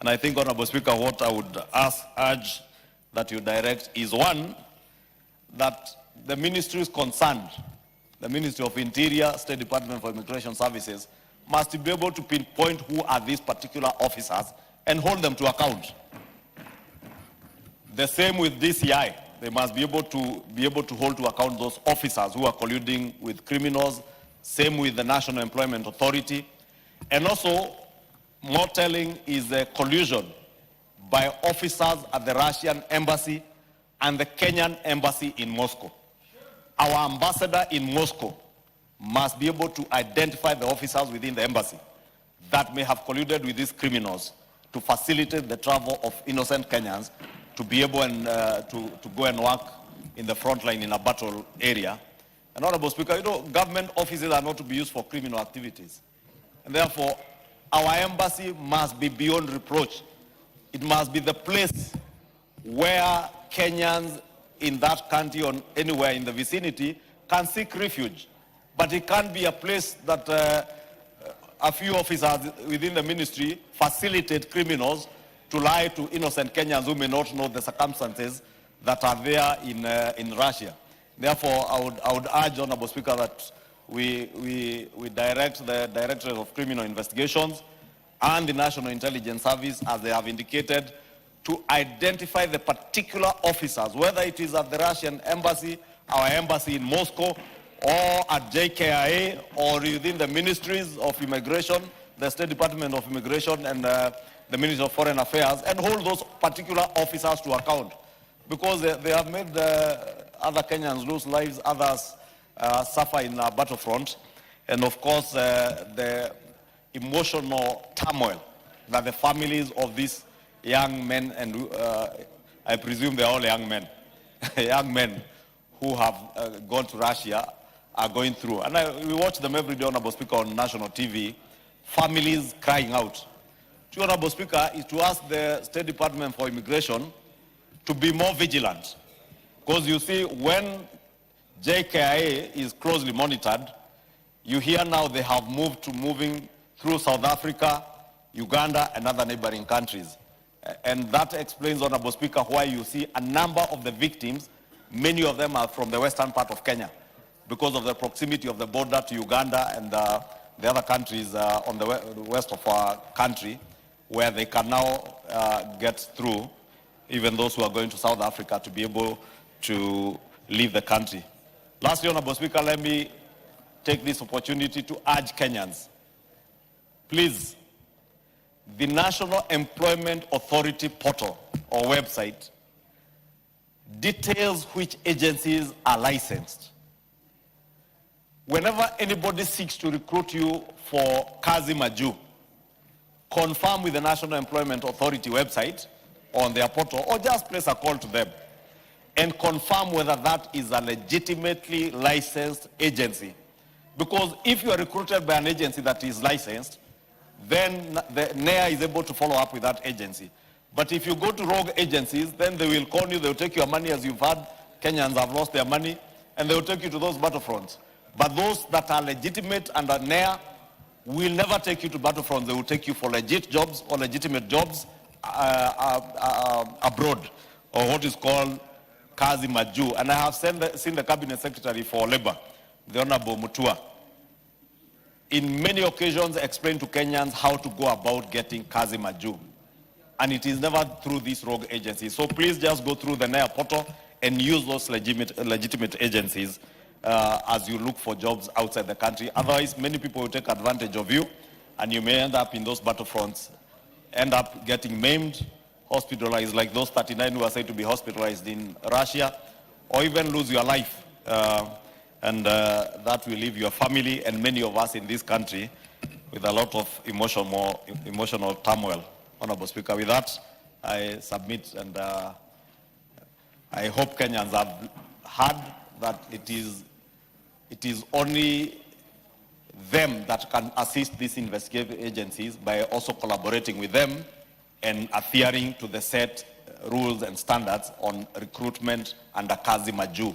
And I think, Honorable Speaker, what I would urge that you direct is, one, that the ministries concerned, the Ministry of Interior, State Department for Immigration Services, must be able to pinpoint who are these particular officers and hold them to account. The same with DCI. They must be able to hold to account those officers who are colluding with criminals. Same with the National Employment Authority. And also, more telling is the collusion by officers at the Russian Embassy and the Kenyan Embassy in Moscow. Our ambassador in Moscow must be able to identify the officers within the embassy that may have colluded with these criminals to facilitate the travel of innocent Kenyans to be able to go and work in the front line in a battle area. And Honorable Speaker, you know, government offices are not to be used for criminal activities. And therefore, our embassy must be beyond reproach. It must be the place where Kenyans in that country or anywhere in the vicinity can seek refuge. But it can't be a place that a few officers within the ministry facilitate criminals to lie to innocent Kenyans who may not know the circumstances that are there in Russia. Therefore, I would urge, Honorable Speaker, that we direct the Directorate of Criminal Investigations and the National Intelligence Service, as they have indicated, to identify the particular officers, whether it is at the Russian Embassy, our embassy in Moscow, or at JKIA, or within the ministries of immigration, the State Department of Immigration and the Ministry of Foreign Affairs, and hold those particular officers to account. Because they have made other Kenyans lose lives, others suffer in a battlefront, and of course the emotional turmoil that the families of these young men, and I presume they're all young men, young men who have gone to Russia are going through. And we watch them every day, Honorable Speaker, on national TV, families crying out. To Honorable Speaker, is to ask the State Department for Immigration to be more vigilant. Because you see, when JKIA is closely monitored, you hear now they have moving through South Africa, Uganda, and other neighboring countries. And that explains, Honorable Speaker, why you see a number of the victims, many of them are from the western part of Kenya, because of the proximity of the border to Uganda and the other countries on the west of our country, where they can now get through, even those who are going to South Africa, to be able to leave the country. Lastly, Honorable Speaker, let me take this opportunity to urge Kenyans. Please, the National Employment Authority portal or website details which agencies are licensed. Whenever anybody seeks to recruit you for kazi maju, confirm with the National Employment Authority website on their portal, or just place a call to them and confirm whether that is a legitimately licensed agency. Because if you are recruited by an agency that is licensed, then the NEA is able to follow up with that agency. But if you go to rogue agencies, then they will call you, they will take your money, as you've heard, Kenyans have lost their money, and they will take you to those battlefronts. But those that are legitimate under NEA will never take you to battlefronts. They will take you for legit jobs or legitimate jobs abroad, or what is called kazi maju. And I have seen the Cabinet Secretary for Labor, the Honorable Mutua, in many occasions explain to Kenyans how to go about getting kazi maju. And it is never through these rogue agencies. So please just go through the NEA portal and use those legitimate agencies as you look for jobs outside the country. Otherwise, many people will take advantage of you, and you may end up in those battlefronts, end up getting maimed, hospitalized, like those 39 who are said to be hospitalized in Russia, or even lose your life. And that will leave your family and many of us in this country with a lot of emotional turmoil. Honorable Speaker, with that, I submit, and I hope Kenyans have heard that it is only them that can assist these investigative agencies by also collaborating with them and adhering to the set rules and standards on recruitment under kazi maju.